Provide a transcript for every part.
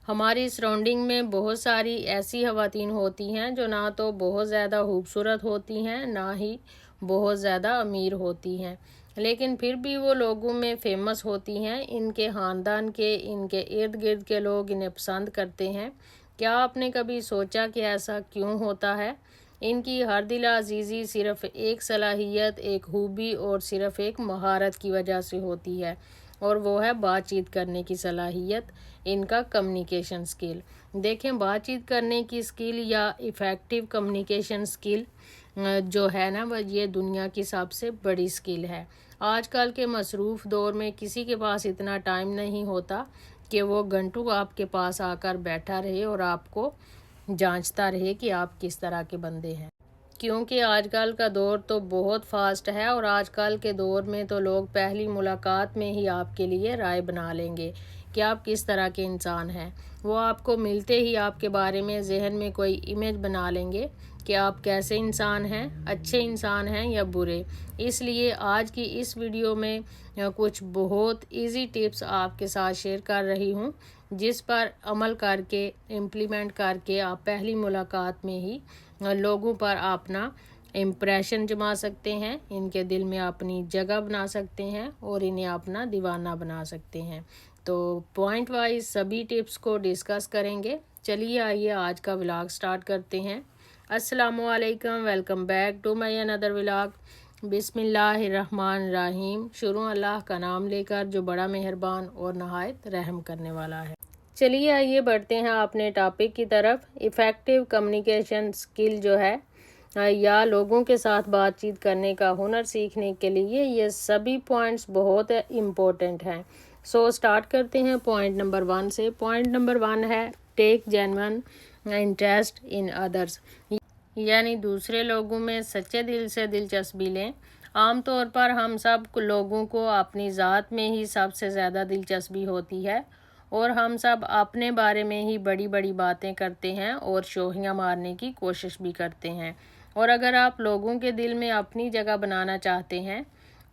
ہماری سراؤنڈنگ میں بہت ساری ایسی خواتین ہوتی ہیں جو نہ تو بہت زیادہ خوبصورت ہوتی ہیں نہ ہی بہت زیادہ امیر ہوتی ہیں، لیکن پھر بھی وہ لوگوں میں فیمس ہوتی ہیں۔ ان کے خاندان کے، ان کے ارد گرد کے لوگ انہیں پسند کرتے ہیں۔ کیا آپ نے کبھی سوچا کہ ایسا کیوں ہوتا ہے؟ ان کی ہر دل عزیزی صرف ایک صلاحیت، ایک خوبی اور صرف ایک مہارت کی وجہ سے ہوتی ہے، اور وہ ہے بات چیت کرنے کی صلاحیت، ان کا کمیونیکیشن سکل۔ دیکھیں، بات چیت کرنے کی سکل یا ایفیکٹو کمیونیکیشن سکل جو ہے نا، وہ یہ دنیا کی سب سے بڑی سکل ہے۔ آج کل کے مصروف دور میں کسی کے پاس اتنا ٹائم نہیں ہوتا کہ وہ گھنٹوں آپ کے پاس آ کر بیٹھا رہے اور آپ کو جانچتا رہے کہ آپ کس طرح کے بندے ہیں، کیونکہ آج کل کا دور تو بہت فاسٹ ہے، اور آج کل کے دور میں تو لوگ پہلی ملاقات میں ہی آپ کے لیے رائے بنا لیں گے کہ آپ کس طرح کے انسان ہیں۔ وہ آپ کو ملتے ہی آپ کے بارے میں ذہن میں کوئی امیج بنا لیں گے کہ آپ کیسے انسان ہیں، اچھے انسان ہیں یا برے۔ اس لیے آج کی اس ویڈیو میں کچھ بہت ایزی ٹپس آپ کے ساتھ شیئر کر رہی ہوں، جس پر عمل کر کے، امپلیمنٹ کر کے آپ پہلی ملاقات میں ہی لوگوں پر اپنا امپریشن جما سکتے ہیں، ان کے دل میں اپنی جگہ بنا سکتے ہیں اور انہیں اپنا دیوانہ بنا سکتے ہیں۔ تو پوائنٹ وائز سبھی ٹپس کو ڈسکس کریں گے۔ چلیے آئیے آج کا ولاگ سٹارٹ کرتے ہیں۔ السلام علیکم، ویلکم بیک ٹو مائی اندر ولاگ۔ بسم اللہ الرحمن الرحیم۔ شروع اللہ کا نام لے کر جو بڑا مہربان اور نہایت رحم کرنے والا ہے۔ چلیے آئیے بڑھتے ہیں اپنے ٹاپک کی طرف۔ ایفیکٹو کمیونیکیشن سکل جو ہے یا لوگوں کے ساتھ بات چیت کرنے کا ہنر سیکھنے کے لیے یہ سبھی پوائنٹس بہت امپورٹنٹ ہیں۔ سو سٹارٹ کرتے ہیں پوائنٹ نمبر 1 سے۔ پوائنٹ نمبر 1 ہے ٹیک جینوئن انٹرسٹ ان ادرس، یعنی دوسرے لوگوں میں سچے دل سے دلچسپی لیں۔ عام طور پر ہم سب لوگوں کو اپنی ذات میں ہی سب سے زیادہ دلچسپی ہوتی ہے، اور ہم سب اپنے بارے میں ہی بڑی بڑی باتیں کرتے ہیں اور شوخیاں مارنے کی کوشش بھی کرتے ہیں۔ اور اگر آپ لوگوں کے دل میں اپنی جگہ بنانا چاہتے ہیں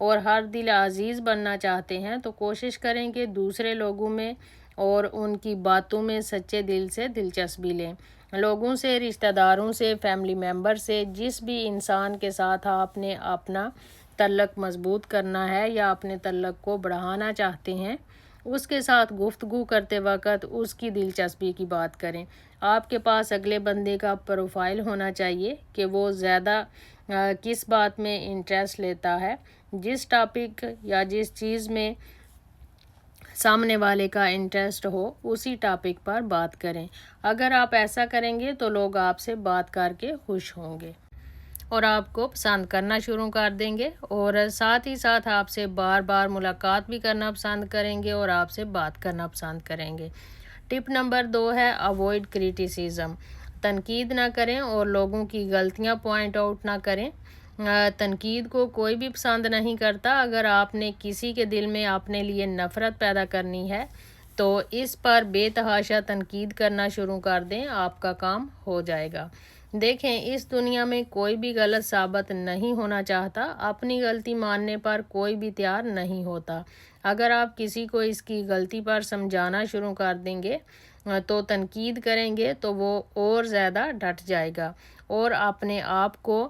اور ہر دل عزیز بننا چاہتے ہیں تو کوشش کریں کہ دوسرے لوگوں میں اور ان کی باتوں میں سچے دل سے دلچسپی لیں۔ لوگوں سے، رشتہ داروں سے، فیملی ممبر سے، جس بھی انسان کے ساتھ آپ نے اپنا تعلق مضبوط کرنا ہے یا اپنے تعلق کو بڑھانا چاہتے ہیں، اس کے ساتھ گفتگو کرتے وقت اس کی دلچسپی کی بات کریں۔ آپ کے پاس اگلے بندے کا پروفائل ہونا چاہیے کہ وہ زیادہ کس بات میں انٹرسٹ لیتا ہے۔ جس ٹاپک یا جس چیز میں سامنے والے کا انٹرسٹ ہو اسی ٹاپک پر بات کریں۔ اگر آپ ایسا کریں گے تو لوگ آپ سے بات کر کے خوش ہوں گے اور آپ کو پسند کرنا شروع کر دیں گے، اور ساتھ ہی ساتھ آپ سے بار بار ملاقات بھی کرنا پسند کریں گے اور آپ سے بات کرنا پسند کریں گے۔ ٹپ نمبر 2 ہے اوائڈ کریٹیسزم، تنقید نہ کریں اور لوگوں کی غلطیاں پوائنٹ آؤٹ نہ کریں۔ تنقید کو کوئی بھی پسند نہیں کرتا۔ اگر آپ نے کسی کے دل میں اپنے لیے نفرت پیدا کرنی ہے تو اس پر بے تحاشا تنقید کرنا شروع کر دیں، آپ کا کام ہو جائے گا۔ دیکھیں، اس دنیا میں کوئی بھی غلط ثابت نہیں ہونا چاہتا، اپنی غلطی ماننے پر کوئی بھی تیار نہیں ہوتا۔ اگر آپ کسی کو اس کی غلطی پر سمجھانا شروع کر دیں گے تو تنقید کریں گے تو وہ اور زیادہ ڈٹ جائے گا اور اپنے آپ کو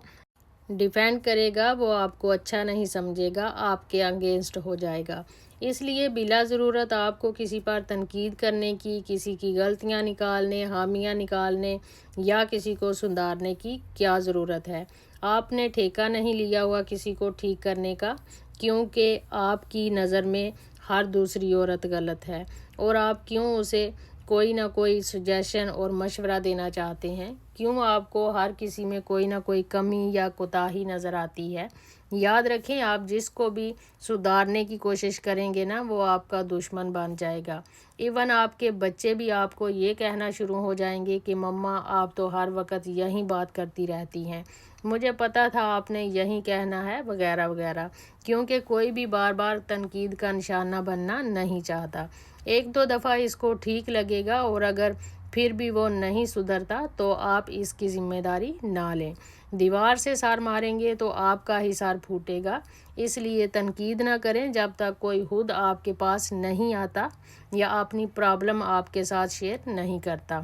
ڈیفینڈ کرے گا، وہ آپ کو اچھا نہیں سمجھے گا، آپ کے اگینسٹ ہو جائے گا۔ اس لیے بلا ضرورت آپ کو کسی پر تنقید کرنے کی، کسی کی غلطیاں نکالنے، خامیاں نکالنے یا کسی کو سدھارنے کی کیا ضرورت ہے؟ آپ نے ٹھیکہ نہیں لیا ہوا کسی کو ٹھیک کرنے کا، کیونکہ آپ کی نظر میں ہر دوسری عورت غلط ہے، اور آپ کیوں اسے کوئی نہ کوئی سجیشن اور مشورہ دینا چاہتے ہیں؟ کیوں آپ کو ہر کسی میں کوئی نہ کوئی کمی یا کوتاہی نظر آتی ہے؟ یاد رکھیں، آپ جس کو بھی سدھارنے کی کوشش کریں گے نا، وہ آپ کا دشمن بن جائے گا۔ ایون آپ کے بچے بھی آپ کو یہ کہنا شروع ہو جائیں گے کہ مما آپ تو ہر وقت یہی بات کرتی رہتی ہیں، مجھے پتا تھا آپ نے یہی کہنا ہے، وغیرہ وغیرہ، کیونکہ کوئی بھی بار بار تنقید کا نشانہ بننا نہیں چاہتا۔ ایک دو دفعہ اس کو ٹھیک لگے گا اور اگر پھر بھی وہ نہیں سدھرتا تو آپ اس کی ذمہ داری نہ لیں۔ دیوار سے سار ماریں گے تو آپ کا ہی سار پھوٹے گا، اس لیے تنقید نہ کریں جب تک کوئی خود آپ کے پاس نہیں آتا یا اپنی پرابلم آپ کے ساتھ شیئر نہیں کرتا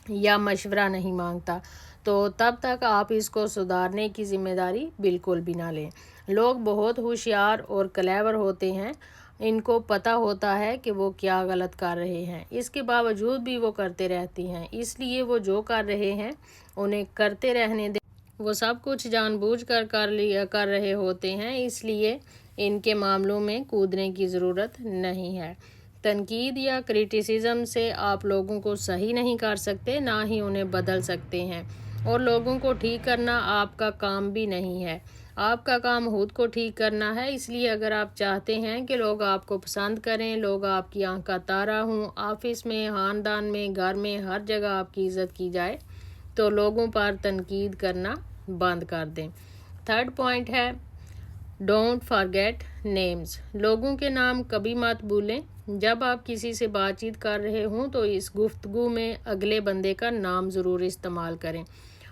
یا مشورہ نہیں مانگتا، تو تب تک آپ اس کو سدھارنے کی ذمہ داری بالکل بھی نہ لیں۔ لوگ بہت ہوشیار اور کلیور ہوتے ہیں، ان کو پتہ ہوتا ہے کہ وہ کیا غلط کر رہے ہیں، اس کے باوجود بھی وہ کرتے رہتے ہیں، اس لیے وہ جو کر رہے ہیں انہیں کرتے رہنے دیں۔ وہ سب کچھ جان بوجھ کر رہے ہوتے ہیں، اس لیے ان کے معاملوں میں کودنے کی ضرورت نہیں ہے۔ تنقید یا کرٹیسزم سے آپ لوگوں کو صحیح نہیں کر سکتے، نہ ہی انہیں بدل سکتے ہیں، اور لوگوں کو ٹھیک کرنا آپ کا کام بھی نہیں ہے۔ آپ کا کام خود کو ٹھیک کرنا ہے، اس لیے اگر آپ چاہتے ہیں کہ لوگ آپ کو پسند کریں، لوگ آپ کی آنکھ کا تارا ہوں، آفس میں، خاندان میں، گھر میں، ہر جگہ آپ کی عزت کی جائے، تو لوگوں پر تنقید کرنا بند کر دیں۔ تھرڈ پوائنٹ ہے ڈونٹ فارگیٹ نیمز۔ لوگوں کے نام کبھی مت بھولیں۔ جب آپ کسی سے بات چیت کر رہے ہوں تو اس گفتگو میں اگلے بندے کا نام ضرور استعمال کریں۔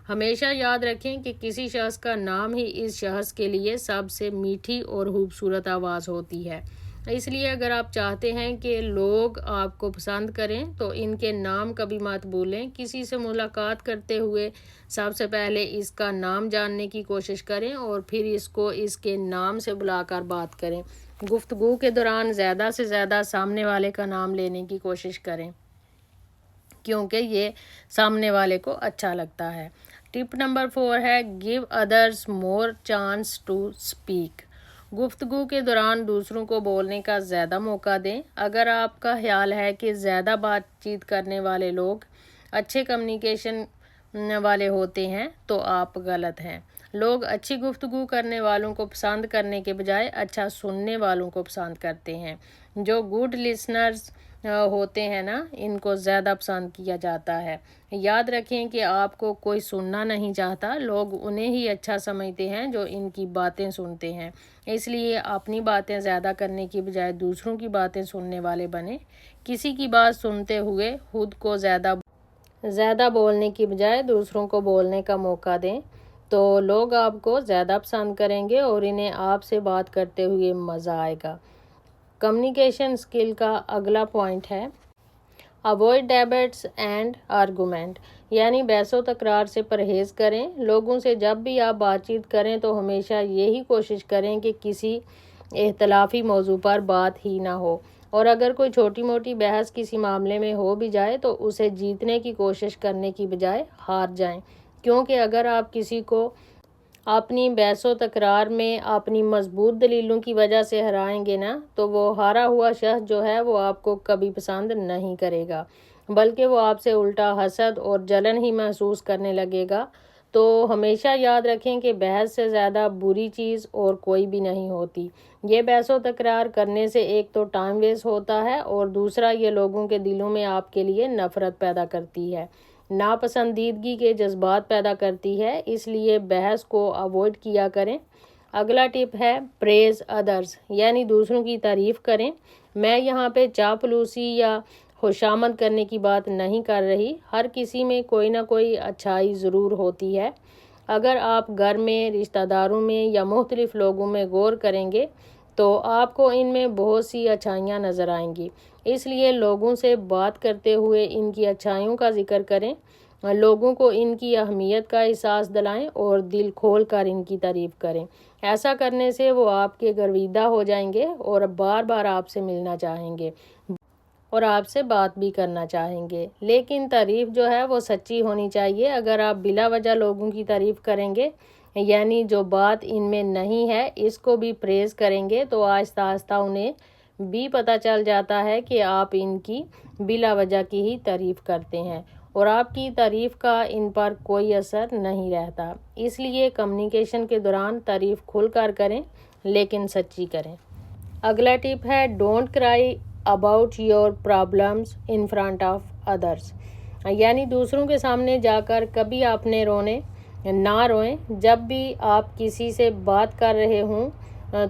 ہمیشہ یاد رکھیں کہ کسی شخص کا نام ہی اس شخص کے لیے سب سے میٹھی اور خوبصورت آواز ہوتی ہے، اس لیے اگر آپ چاہتے ہیں کہ لوگ آپ کو پسند کریں تو ان کے نام کبھی مت بھولیں۔ کسی سے ملاقات کرتے ہوئے سب سے پہلے اس کا نام جاننے کی کوشش کریں اور پھر اس کو اس کے نام سے بلا کر بات کریں۔ گفتگو کے دوران زیادہ سے زیادہ سامنے والے کا نام لینے کی کوشش کریں، کیونکہ یہ سامنے والے کو اچھا لگتا ہے۔ ٹپ نمبر 4 ہے give others more chance to speak. گفتگو کے دوران دوسروں کو بولنے کا زیادہ موقع دیں۔ اگر آپ کا خیال ہے کہ زیادہ بات چیت کرنے والے لوگ اچھے کمیونیکیشن والے ہوتے ہیں تو آپ غلط ہیں۔ لوگ اچھی گفتگو کرنے والوں کو پسند کرنے کے بجائے اچھا سننے والوں کو پسند کرتے ہیں۔ جو گڈ لسنرز ہوتے ہیں نا، ان کو زیادہ پسند کیا جاتا ہے۔ یاد رکھیں کہ آپ کو کوئی سننا نہیں چاہتا، لوگ انہیں ہی اچھا سمجھتے ہیں جو ان کی باتیں سنتے ہیں، اس لیے اپنی باتیں زیادہ کرنے کی بجائے دوسروں کی باتیں سننے والے بنیں۔ کسی کی بات سنتے ہوئے خود کو زیادہ بولنے کی بجائے دوسروں کو بولنے کا موقع دیں، تو لوگ آپ کو زیادہ پسند کریں گے اور انہیں آپ سے بات کرتے ہوئے مزہ آئے گا۔ کمیونیکیشن اسکل کا اگلا پوائنٹ ہے اوائڈ ڈیبیٹس اینڈ آرگومنٹ، یعنی بحث و تکرار سے پرہیز کریں۔ لوگوں سے جب بھی آپ بات چیت کریں تو ہمیشہ یہی کوشش کریں کہ کسی اختلافی موضوع پر بات ہی نہ ہو، اور اگر کوئی چھوٹی موٹی بحث کسی معاملے میں ہو بھی جائے تو اسے جیتنے کی کوشش کرنے کی بجائے ہار جائیں، کیونکہ اگر آپ کسی کو اپنی بحث و تکرار میں اپنی مضبوط دلیلوں کی وجہ سے ہرائیں گے نا، تو وہ ہارا ہوا شخص جو ہے وہ آپ کو کبھی پسند نہیں کرے گا، بلکہ وہ آپ سے الٹا حسد اور جلن ہی محسوس کرنے لگے گا۔ تو ہمیشہ یاد رکھیں کہ بحث سے زیادہ بری چیز اور کوئی بھی نہیں ہوتی۔ یہ بحث و تکرار کرنے سے ایک تو ٹائم ویسٹ ہوتا ہے اور دوسرا یہ لوگوں کے دلوں میں آپ کے لیے نفرت پیدا کرتی ہے، ناپسندیدگی کے جذبات پیدا کرتی ہے، اس لیے بحث کو اوائڈ کیا کریں۔ اگلا ٹپ ہے پریز ادرس، یعنی دوسروں کی تعریف کریں۔ میں یہاں پہ چاپلوسی یا خوشامد کرنے کی بات نہیں کر رہی، ہر کسی میں کوئی نہ کوئی اچھائی ضرور ہوتی ہے۔ اگر آپ گھر میں، رشتہ داروں میں یا مختلف لوگوں میں غور کریں گے تو آپ کو ان میں بہت سی اچھائیاں نظر آئیں گی، اس لیے لوگوں سے بات کرتے ہوئے ان کی اچھائیوں کا ذکر کریں، لوگوں کو ان کی اہمیت کا احساس دلائیں اور دل کھول کر ان کی تعریف کریں۔ ایسا کرنے سے وہ آپ کے گرویدہ ہو جائیں گے اور بار بار آپ سے ملنا چاہیں گے اور آپ سے بات بھی کرنا چاہیں گے۔ لیکن تعریف جو ہے وہ سچی ہونی چاہیے۔ اگر آپ بلا وجہ لوگوں کی تعریف کریں گے، یعنی جو بات ان میں نہیں ہے اس کو بھی پریز کریں گے، تو آہستہ آہستہ انہیں بھی پتہ چل جاتا ہے کہ آپ ان کی بلا وجہ کی ہی تعریف کرتے ہیں اور آپ کی تعریف کا ان پر کوئی اثر نہیں رہتا۔ اس لیے کمیونیکیشن کے دوران تعریف کھل کر کریں، لیکن سچی کریں۔ اگلا ٹپ ہے ڈونٹ کرائی about your problems in front of others, یعنی دوسروں کے سامنے جا کر کبھی آپ نے نہ روئیں۔ جب بھی آپ کسی سے بات کر رہے ہوں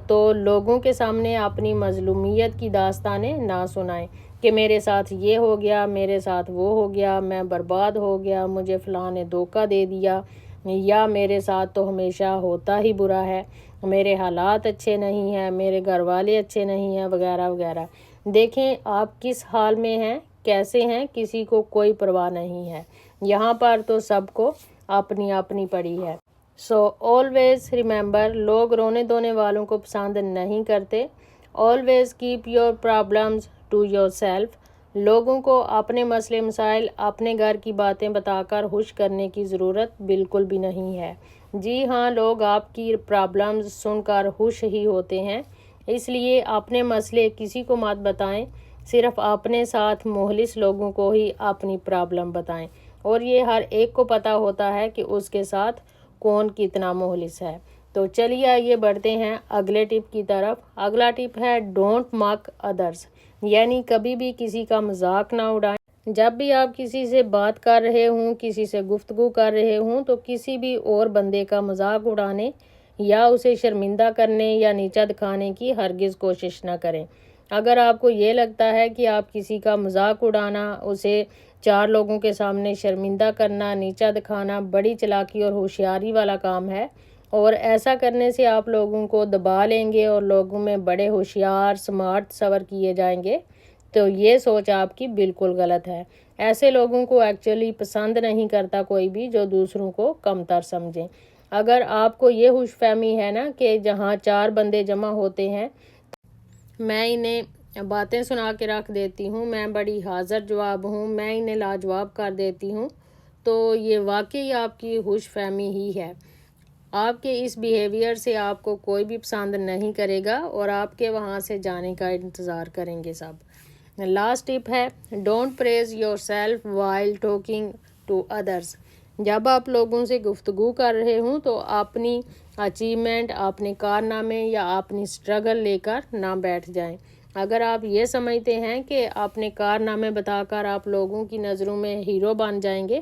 تو لوگوں کے سامنے اپنی مظلومیت کی داستانیں نہ سنائیں کہ میرے ساتھ یہ ہو گیا، میرے ساتھ وہ ہو گیا، میں برباد ہو گیا، مجھے فلاں نے دھوکہ دے دیا، یا میرے ساتھ تو ہمیشہ ہوتا ہی برا ہے، میرے حالات اچھے نہیں ہیں، میرے گھر والے اچھے نہیں ہیں، وغیرہ وغیرہ۔ دیکھیں آپ کس حال میں ہیں، کیسے ہیں، کسی کو کوئی پرواہ نہیں ہے، یہاں پر تو سب کو اپنی اپنی پڑی ہے۔ سو آلویز ریممبر، لوگ رونے دھونے والوں کو پسند نہیں کرتے۔ Always keep your problems to yourself. لوگوں کو اپنے مسئلے مسائل، اپنے گھر کی باتیں بتا کر خوش کرنے کی ضرورت بالکل بھی نہیں ہے۔ جی ہاں، لوگ آپ کی پرابلمز سن کر خوش ہی ہوتے ہیں، اس لیے اپنے مسئلے کسی کو مت بتائیں، صرف اپنے ساتھ مخلص لوگوں کو ہی اپنی پرابلم بتائیں، اور یہ ہر ایک کو پتہ ہوتا ہے کہ اس کے ساتھ کون کتنا مخلص ہے۔ تو چلیے آئیے بڑھتے ہیں اگلے ٹپ کی طرف۔ اگلا ٹپ ہے ڈونٹ ماک ادرس، یعنی کبھی بھی کسی کا مذاق نہ اڑائیں۔ جب بھی آپ کسی سے بات کر رہے ہوں، کسی سے گفتگو کر رہے ہوں، تو کسی بھی اور بندے کا مذاق اڑانے یا اسے شرمندہ کرنے یا نیچا دکھانے کی ہرگز کوشش نہ کریں۔ اگر آپ کو یہ لگتا ہے کہ آپ کسی کا مذاق اڑانا، اسے چار لوگوں کے سامنے شرمندہ کرنا، نیچا دکھانا بڑی چالاکی اور ہوشیاری والا کام ہے، اور ایسا کرنے سے آپ لوگوں کو دبا لیں گے اور لوگوں میں بڑے ہوشیار، سمارٹ تصور کیے جائیں گے، تو یہ سوچ آپ کی بالکل غلط ہے۔ ایسے لوگوں کو ایکچولی پسند نہیں کرتا کوئی بھی جو دوسروں کو کمتر سمجھیں۔ اگر آپ کو یہ خوش فہمی ہے نا کہ جہاں چار بندے جمع ہوتے ہیں میں انہیں باتیں سنا کے رکھ دیتی ہوں، میں بڑی حاضر جواب ہوں، میں انہیں لاجواب کر دیتی ہوں، تو یہ واقعی آپ کی خوش فہمی ہی ہے۔ آپ کے اس بیہیویئر سے آپ کو کوئی بھی پسند نہیں کرے گا اور آپ کے وہاں سے جانے کا انتظار کریں گے سب۔ لاسٹ ٹپ ہے don't praise yourself while talking to others. جب آپ لوگوں سے گفتگو کر رہے ہوں تو اپنی اچیومنٹ، اپنے کارنامے یا اپنی سٹرگل لے کر نہ بیٹھ جائیں۔ اگر آپ یہ سمجھتے ہیں کہ اپنے کارنامے بتا کر آپ لوگوں کی نظروں میں ہیرو بن جائیں گے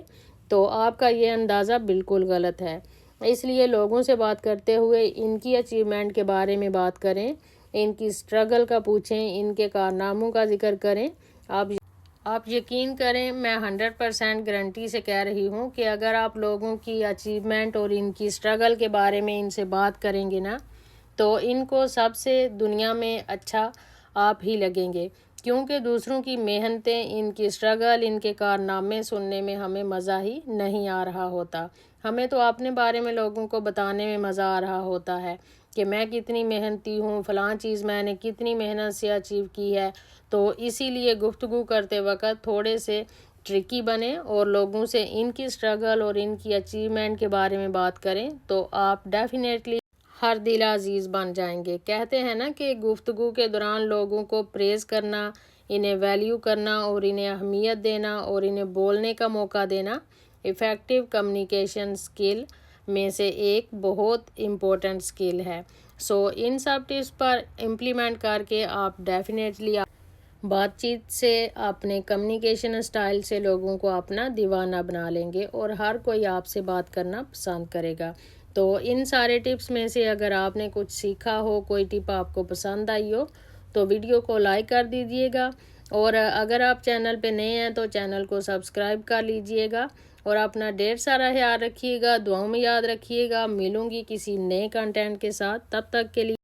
تو آپ کا یہ اندازہ بالکل غلط ہے۔ اس لیے لوگوں سے بات کرتے ہوئے ان کی اچیومنٹ کے بارے میں بات کریں، ان کی سٹرگل کا پوچھیں، ان کے کارناموں کا ذکر کریں۔ آپ یقین کریں، میں 100% گارنٹی سے کہہ رہی ہوں کہ اگر آپ لوگوں کی اچیومنٹ اور ان کی سٹرگل کے بارے میں ان سے بات کریں گے نا، تو ان کو سب سے دنیا میں اچھا آپ ہی لگیں گے، کیونکہ دوسروں کی محنتیں، ان کی سٹرگل، ان کے کارنامے سننے میں ہمیں مزہ ہی نہیں آ رہا ہوتا۔ ہمیں تو اپنے بارے میں لوگوں کو بتانے میں مزہ آ رہا ہوتا ہے کہ میں کتنی محنتی ہوں، فلاں چیز میں نے کتنی محنت سے اچیو کی ہے۔ تو اسی لیے گفتگو کرتے وقت تھوڑے سے ٹرکی بنیں اور لوگوں سے ان کی سٹرگل اور ان کی اچیومنٹ کے بارے میں بات کریں، تو آپ ڈیفینیٹلی ہر دل عزیز بن جائیں گے۔ کہتے ہیں نا کہ گفتگو کے دوران لوگوں کو پریز کرنا، انہیں ویلیو کرنا اور انہیں اہمیت دینا اور انہیں بولنے کا موقع دینا ایفیکٹو کمیونیکیشن سکل میں سے ایک بہت امپورٹنٹ سکل ہے۔ سو ان سب ٹپس پر امپلیمنٹ کر کے آپ ڈیفینیٹلی بات چیت سے، اپنے کمیونیکیشن سٹائل سے لوگوں کو اپنا دیوانہ بنا لیں گے اور ہر کوئی آپ سے بات کرنا پسند کرے گا۔ تو ان سارے ٹپس میں سے اگر آپ نے کچھ سیکھا ہو، کوئی ٹپ آپ کو پسند آئی ہو، تو ویڈیو کو لائک کر دیجیے گا، اور اگر آپ چینل پہ نئے ہیں تو چینل کو سبسکرائب کر لیجیے گا، اور اپنا ڈھیر سارا خیال رکھیے گا، دعاؤں میں یاد رکھیے گا۔ ملوں گی کسی نئے کنٹینٹ کے ساتھ، تب تک کے لیے